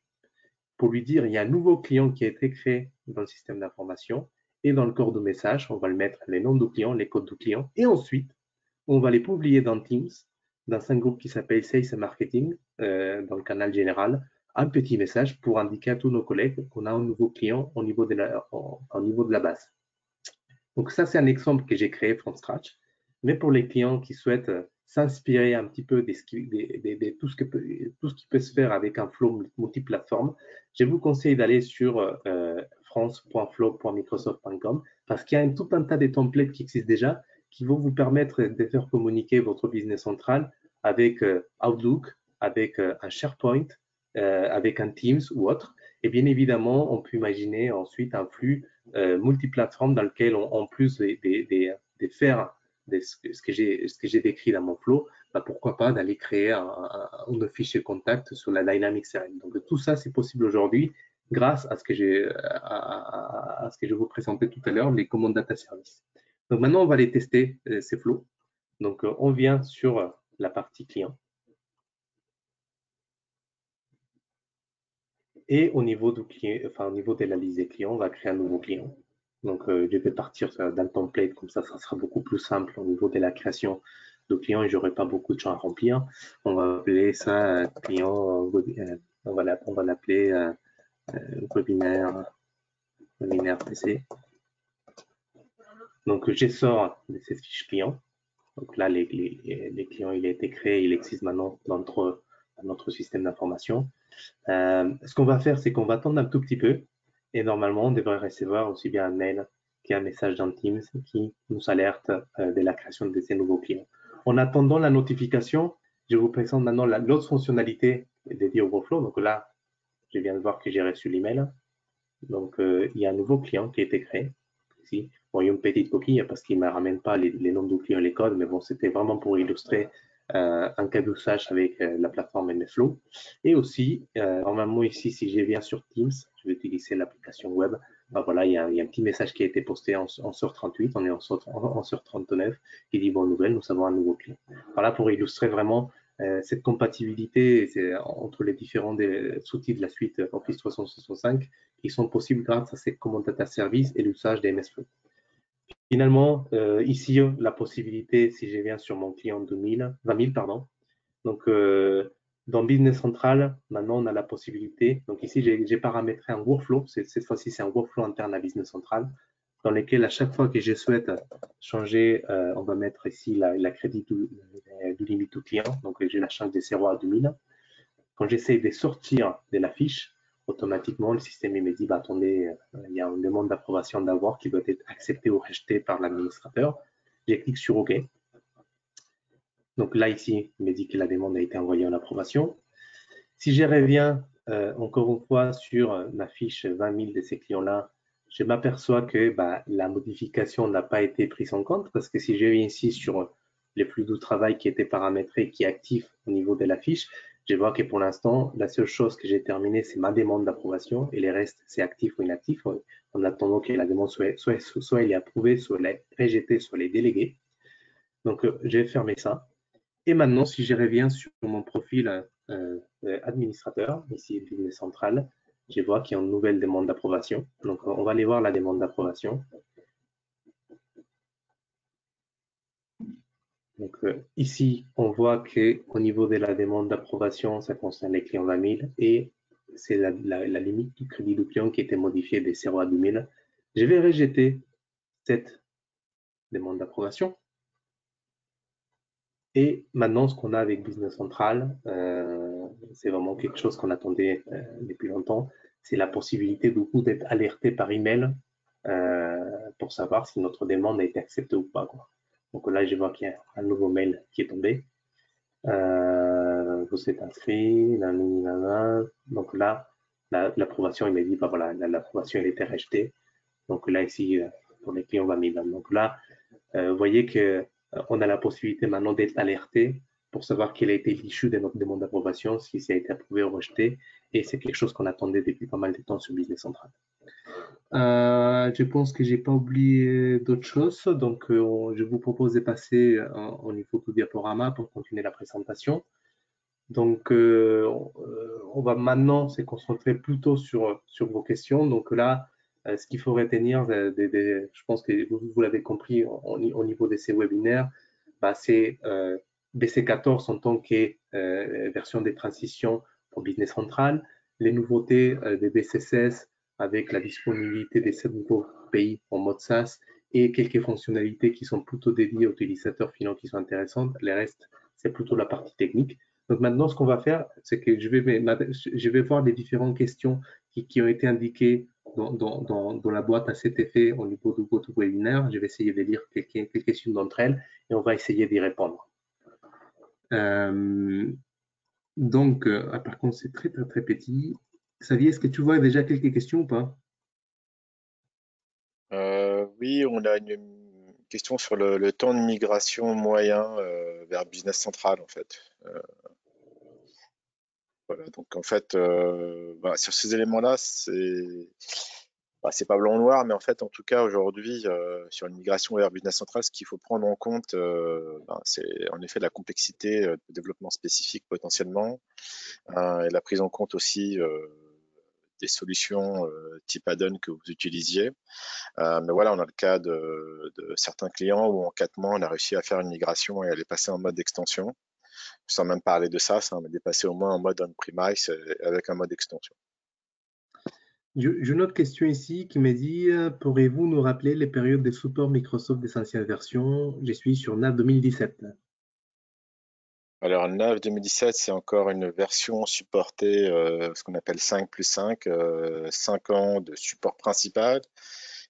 pour lui dire il y a un nouveau client qui a été créé dans le système d'information et dans le corps de message, on va le mettre les noms du client, les codes du client et ensuite, on va les publier dans Teams, dans un groupe qui s'appelle Sales et Marketing, dans le canal général, un petit message pour indiquer à tous nos collègues qu'on a un nouveau client au niveau de la base. Donc ça, c'est un exemple que j'ai créé from scratch. Mais pour les clients qui souhaitent s'inspirer un petit peu de tout ce qui peut se faire avec un flow multiplateforme, je vous conseille d'aller sur france.flow.microsoft.com parce qu'il y a tout un tas de templates qui existent déjà qui vont vous permettre de faire communiquer votre business central avec Outlook, avec un SharePoint, avec un Teams ou autre. Et bien évidemment, on peut imaginer ensuite un flux multiplateforme dans lequel, en plus de faire ce que j'ai décrit dans mon flow, bah, pourquoi pas d'aller créer un fichier contact sur la Dynamics CRM. Donc tout ça, c'est possible aujourd'hui grâce à ce que je vous présentais tout à l'heure, les commandes data service. Donc maintenant, on va les tester, ces flows. Donc on vient sur la partie client. Et au niveau du client, enfin au niveau de la liste des clients, on va créer un nouveau client. Donc je vais partir d'un template, comme ça sera beaucoup plus simple au niveau de la création de clients et j'aurai pas beaucoup de champs à remplir. On va appeler ça client, on va l'appeler webinaire PC. Donc je sors de cette fiche client. Donc là, les clients, il a été créé, il existe maintenant dans notre système d'information. Ce qu'on va faire, c'est qu'on va attendre un tout petit peu et normalement, on devrait recevoir aussi bien un mail qu'un message dans Teams qui nous alerte de la création de ces nouveaux clients. En attendant la notification, je vous présente maintenant l'autre fonctionnalité dédiée au workflow. Donc là, je viens de voir que j'ai reçu l'email. Donc, il y a un nouveau client qui a été créé. Ici, bon, il y a une petite coquille parce qu'il ne me ramène pas les noms du client et les codes, mais bon, c'était vraiment pour illustrer un cas d'usage avec la plateforme MFlow. Et aussi, normalement ici, si je viens sur Teams, je vais utiliser l'application web. Ben voilà, il y a un petit message qui a été posté en sur 38, on est en sur 39, qui dit bonne nouvelle, nous avons un nouveau client. Voilà pour illustrer vraiment cette compatibilité entre les différents outils de la suite Office 365 qui sont possibles grâce à ces commandes data service et l'usage des MSFlow. Finalement, ici, la possibilité, si je viens sur mon client 20 000, pardon, donc dans Business Central, maintenant on a la possibilité, donc ici j'ai paramétré un workflow, cette fois-ci c'est un workflow interne à Business Central, dans lequel à chaque fois que je souhaite changer, on va mettre ici la crédit du limite du client, donc je la change de 0 à 2000. Quand j'essaie de sortir de la fiche, automatiquement le système me dit bah, attendez, il y a une demande d'approbation d'avoir qui doit être acceptée ou rejetée par l'administrateur. Je clique sur OK. Donc là, ici, il me dit que la demande a été envoyée en approbation. Si je reviens encore une fois sur ma fiche 20 000 de ces clients-là, je m'aperçois que bah, la modification n'a pas été prise en compte parce que si je viens ici sur les flux de travail qui étaient paramétrés, qui est actif au niveau de la fiche, je vois que pour l'instant, la seule chose que j'ai terminée, c'est ma demande d'approbation et les restes, c'est actif ou inactif en attendant que la demande soit elle est approuvée, soit elle est rejetée, soit elle est déléguée. Donc, je vais fermer ça. Et maintenant, si je reviens sur mon profil administrateur, ici Business Central, je vois qu'il y a une nouvelle demande d'approbation. Donc, on va aller voir la demande d'approbation. Donc, ici, on voit qu'au niveau de la demande d'approbation, ça concerne les clients 20 000 et c'est la limite du crédit du client qui a été modifiée de 0 à 10 000. Je vais rejeter cette demande d'approbation. Et maintenant, ce qu'on a avec Business Central, c'est vraiment quelque chose qu'on attendait depuis longtemps. C'est la possibilité du coup d'être alerté par email pour savoir si notre demande a été acceptée ou pas, quoi. Donc là, je vois qu'il y a un nouveau mail qui est tombé. Vous êtes inscrit, donc là, l'approbation, il m'a dit, bah voilà, l'approbation, elle était rejetée. Donc là, ici, pour les clients 20 000. Donc là, vous voyez que on a la possibilité maintenant d'être alerté pour savoir quel a été l'issue de notre demande d'approbation, si ça a été approuvé ou rejeté. Et c'est quelque chose qu'on attendait depuis pas mal de temps sur Business Central. Je pense que j'ai pas oublié d'autres choses, donc je vous propose de passer au niveau du diaporama pour continuer la présentation. Donc, on va maintenant se concentrer plutôt sur vos questions. Donc là, ce qu'il faut retenir, je pense que vous l'avez compris au niveau de ces webinaires, bah, c'est BC14 en tant que version des transitions pour Business Central, les nouveautés des BC16 avec la disponibilité des 7 nouveaux pays en mode SaaS et quelques fonctionnalités qui sont plutôt dédiées aux utilisateurs finaux qui sont intéressantes. Le reste, c'est plutôt la partie technique. Donc maintenant, ce qu'on va faire, c'est que je vais voir les différentes questions qui ont été indiquées dans la boîte à cet effet au niveau du GoToWebinar. Je vais essayer de lire quelques-unes d'entre elles et on va essayer d'y répondre. Donc, par contre, c'est très, très, très petit. Xavier, est-ce que tu vois déjà quelques questions ou pas? Oui, on a une question sur le temps de migration moyen vers Business Central, en fait. Voilà, donc en fait, sur ces éléments-là, c'est pas blanc-noir, mais en fait, en tout cas, aujourd'hui, sur une migration vers Business Central, ce qu'il faut prendre en compte, c'est en effet la complexité de développement spécifique potentiellement, et la prise en compte aussi des solutions type add-on que vous utilisiez. Mais voilà, on a le cas de certains clients où en 4 mois, on a réussi à faire une migration et elle est passée en mode extension, sans même parler de ça, on est passé au moins en mode on-premise avec un mode extension. J'ai une autre question ici qui me dit, pourriez-vous nous rappeler les périodes de support Microsoft des anciennes versions? Je suis sur NAV 2017. Alors, 9 2017, c'est encore une version supportée, ce qu'on appelle 5+5, 5 ans de support principal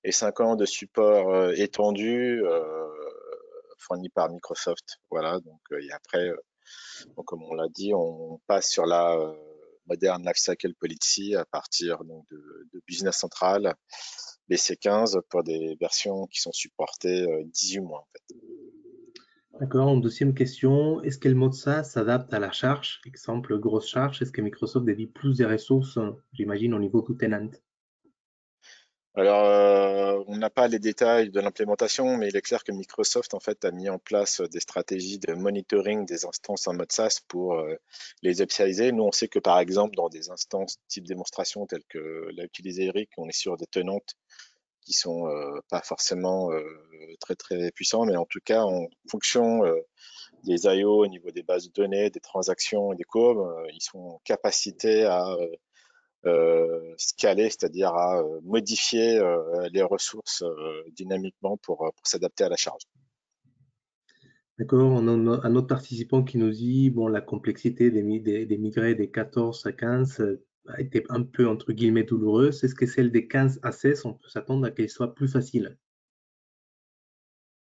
et 5 ans de support étendu fourni par Microsoft. Voilà, donc et après, comme on l'a dit, on passe sur la moderne Lifecycle Policy à partir donc, de Business Central, BC15 pour des versions qui sont supportées 18 mois en fait. D'accord. En deuxième question, est-ce que le mode SaaS s'adapte à la charge? Exemple, grosse charge, est-ce que Microsoft dédie plus de ressources, j'imagine, au niveau du tenant? Alors, on n'a pas les détails de l'implémentation, mais il est clair que Microsoft en fait a mis en place des stratégies de monitoring des instances en mode SaaS pour les upsizer. Nous, on sait que par exemple, dans des instances type démonstration telles que l'a utilisé Eric, on est sur des tenantes qui sont pas forcément très très puissants, mais en tout cas, en fonction des IO au niveau des bases de données, des transactions et des courbes, ils sont en capacité à scaler, c'est-à-dire à modifier les ressources dynamiquement pour s'adapter à la charge. D'accord. On a un autre participant qui nous dit, bon, la complexité des migrés des 14 à 15 a été un peu, entre guillemets, douloureuse. Est-ce que celle des 15 à 16, on peut s'attendre à qu'elle soit plus facile?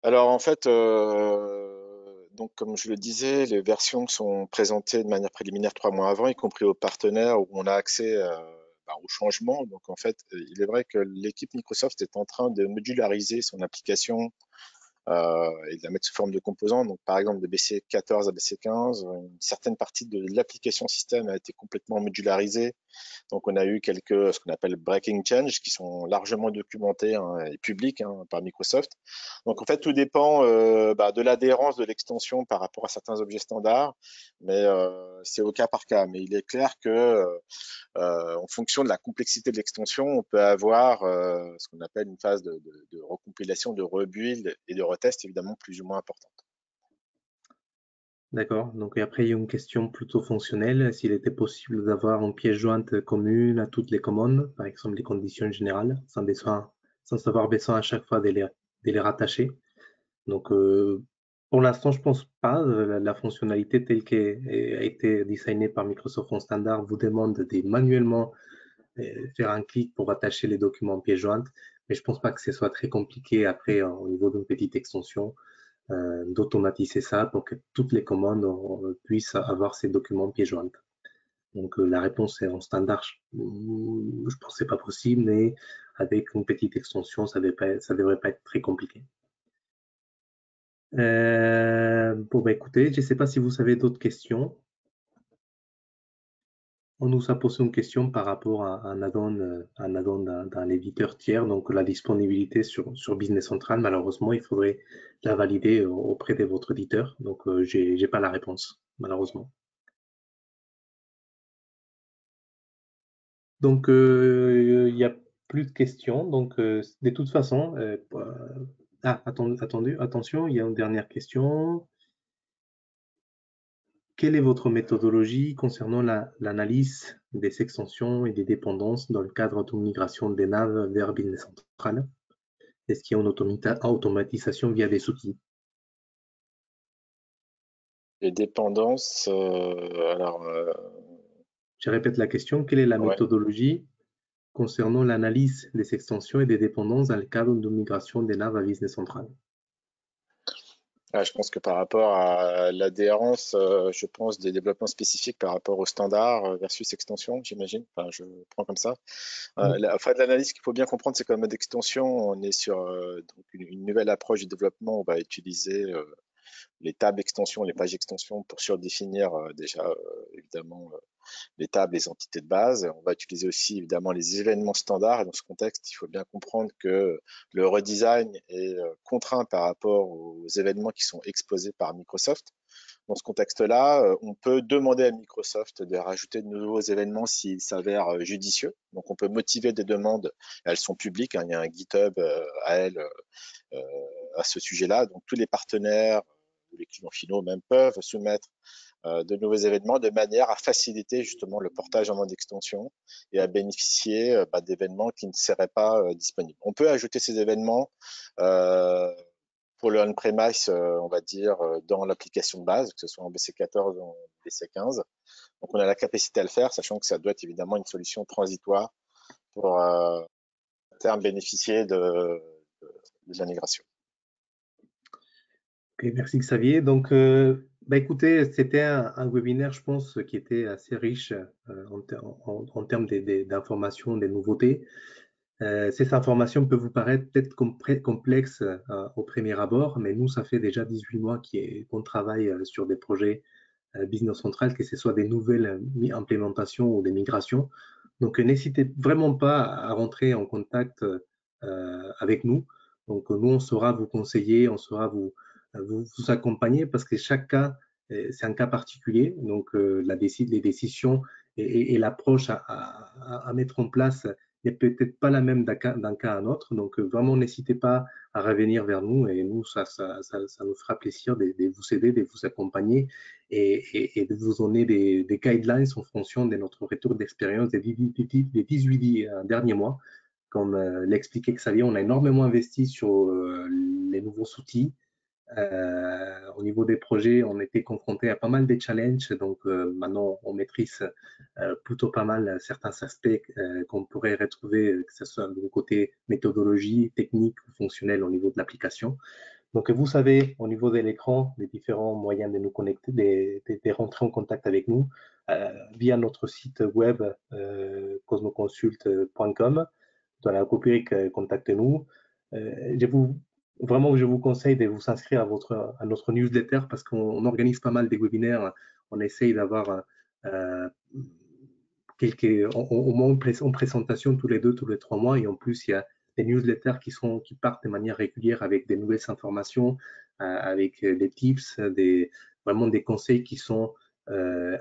Alors en fait, donc comme je le disais, les versions sont présentées de manière préliminaire 3 mois avant, y compris aux partenaires où on a accès au changement. Donc en fait, il est vrai que l'équipe Microsoft est en train de modulariser son application et de la mettre sous forme de composants. Donc, par exemple, de BC14 à BC15, une certaine partie de l'application système a été complètement modularisée. Donc, on a eu quelques, ce qu'on appelle breaking change, qui sont largement documentés et publics par Microsoft. Donc, en fait, tout dépend de l'adhérence de l'extension par rapport à certains objets standards, mais c'est au cas par cas. Mais il est clair que en fonction de la complexité de l'extension, on peut avoir ce qu'on appelle une phase de recompilation, de rebuild et de retest évidemment plus ou moins importante. D'accord. Donc après, il y a une question plutôt fonctionnelle. S'il était possible d'avoir une pièce jointe commune à toutes les commandes, par exemple les conditions générales, sans avoir besoin à chaque fois de les rattacher. Donc pour l'instant, je pense pas. La fonctionnalité telle qu'elle a été designée par Microsoft en standard vous demande de manuellement faire un clic pour attacher les documents en pièce jointe. Mais je pense pas que ce soit très compliqué après au niveau d'une petite extension d'automatiser ça pour que toutes les commandes puissent avoir ces documents pieds joints. Donc la réponse est en standard. Je pense que c'est pas possible, mais avec une petite extension, ça devrait pas être très compliqué. Bon, bah, écoutez, je ne sais pas si vous avez d'autres questions. On nous a posé une question par rapport à un add-on d'un éditeur tiers, donc la disponibilité sur Business Central. Malheureusement, il faudrait la valider auprès de votre éditeur. Donc, j'ai pas la réponse, malheureusement. Donc, il n'y a plus de questions. Donc, de toute façon, attention, il y a une dernière question. Quelle est votre méthodologie concernant l'analyse des extensions et des dépendances dans le cadre de migration des naves vers Business Central? Est-ce qu'il y a une automatisation via des outils? Les dépendances, Je répète la question, quelle est la ouais. méthodologie concernant l'analyse des extensions et des dépendances dans le cadre de migration des naves à Business Central? Je pense que par rapport à l'adhérence, je pense des développements spécifiques par rapport au standard versus extension, j'imagine. Enfin, je prends comme ça. Enfin, de l'analyse qu'il faut bien comprendre, c'est qu'en mode extension, on est sur donc une nouvelle approche du développement. On va utiliser les tables extensions, les pages extensions pour surdéfinir déjà évidemment les tables, les entités de base. On va utiliser aussi évidemment les événements standards. Et dans ce contexte, il faut bien comprendre que le redesign est contraint par rapport aux événements qui sont exposés par Microsoft. Dans ce contexte-là, on peut demander à Microsoft de rajouter de nouveaux événements s'ils s'avèrent judicieux. Donc, on peut motiver des demandes. Elles sont publiques. Il y a un GitHub à elles à ce sujet-là. Donc, tous les partenaires ou les clients finaux même peuvent soumettre de nouveaux événements de manière à faciliter justement le portage en mode extension et à bénéficier d'événements qui ne seraient pas disponibles. On peut ajouter ces événements pour le on-premise, on va dire, dans l'application de base, que ce soit en BC14 ou en BC15. Donc, on a la capacité à le faire, sachant que ça doit être évidemment une solution transitoire pour à terme bénéficier de la migration. Ok, merci Xavier. Donc, écoutez, c'était un webinaire, je pense, qui était assez riche en termes d'informations, des nouveautés. Ces informations peuvent vous paraître peut-être complexes au premier abord, mais nous, ça fait déjà 18 mois qu'on travaille sur des projets Business Central, que ce soit des nouvelles implémentations ou des migrations. Donc, n'hésitez vraiment pas à rentrer en contact avec nous. Donc, nous, on saura vous conseiller, on saura vous accompagner parce que chaque cas, c'est un cas particulier. Donc, les décisions et l'approche à mettre en place n'est peut-être pas la même d'un cas à un autre. Donc, vraiment, n'hésitez pas à revenir vers nous et nous, ça nous fera plaisir de vous aider, de vous accompagner et de vous donner des guidelines en fonction de notre retour d'expérience des 18 derniers mois. Comme l'expliquait Xavier, on a énormément investi sur les nouveaux outils. Au niveau des projets, on était confronté à pas mal de challenges, donc maintenant on maîtrise plutôt pas mal certains aspects qu'on pourrait retrouver, que ce soit du côté méthodologie, technique ou fonctionnel au niveau de l'application. Donc vous savez au niveau de l'écran les différents moyens de nous connecter, de rentrer en contact avec nous via notre site web cosmoconsult.com. Dans la rubrique contactez-nous. Je vous vraiment, je vous conseille de vous inscrire à notre newsletter parce qu'on organise pas mal des webinaires. On essaye d'avoir au moins une présentation tous les 3 mois. Et en plus, il y a des newsletters qui partent de manière régulière avec des nouvelles informations, avec des tips, vraiment des conseils qui sont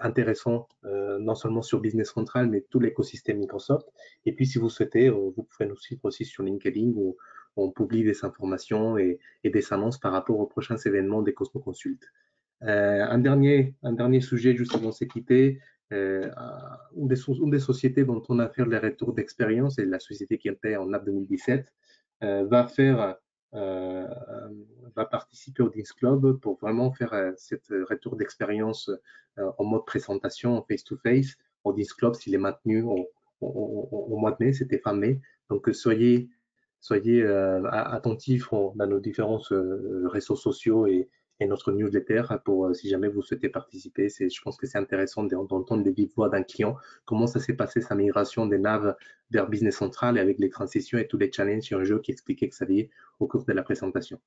intéressants, non seulement sur Business Central, mais tout l'écosystème Microsoft. Et puis, si vous souhaitez, vous pouvez nous suivre aussi sur LinkedIn où on publie des informations et des annonces par rapport aux prochains événements des Cosmo Consult. Un dernier sujet, juste avant de se quitter, une des sociétés dont on a fait les retours d'expérience, et la société qui était en app 2017, euh, va participer au Deans Club pour vraiment faire cette retour d'expérience en mode présentation, face-to-face. Au Deans Club, s'il est maintenu au mois de mai, c'était fin mai. Donc, soyez attentifs à nos différents réseaux sociaux et notre newsletter pour si jamais vous souhaitez participer. Je pense que c'est intéressant d'entendre des vives voix d'un client, comment ça s'est passé sa migration des naves vers Business Central et avec les transitions et tous les challenges et enjeux qui expliquaient Xavier au cours de la présentation.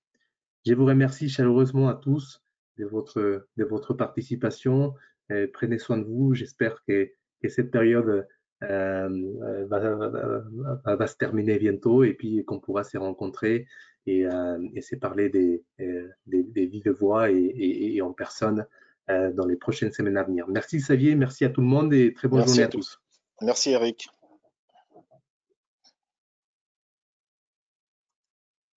Je vous remercie chaleureusement à tous de votre participation. Prenez soin de vous. J'espère que cette période va se terminer bientôt et puis qu'on pourra se rencontrer et se parler des vives voix et en personne dans les prochaines semaines à venir. Merci Xavier, merci à tout le monde et très bonne Merci journée à à tous. tous. Merci Eric.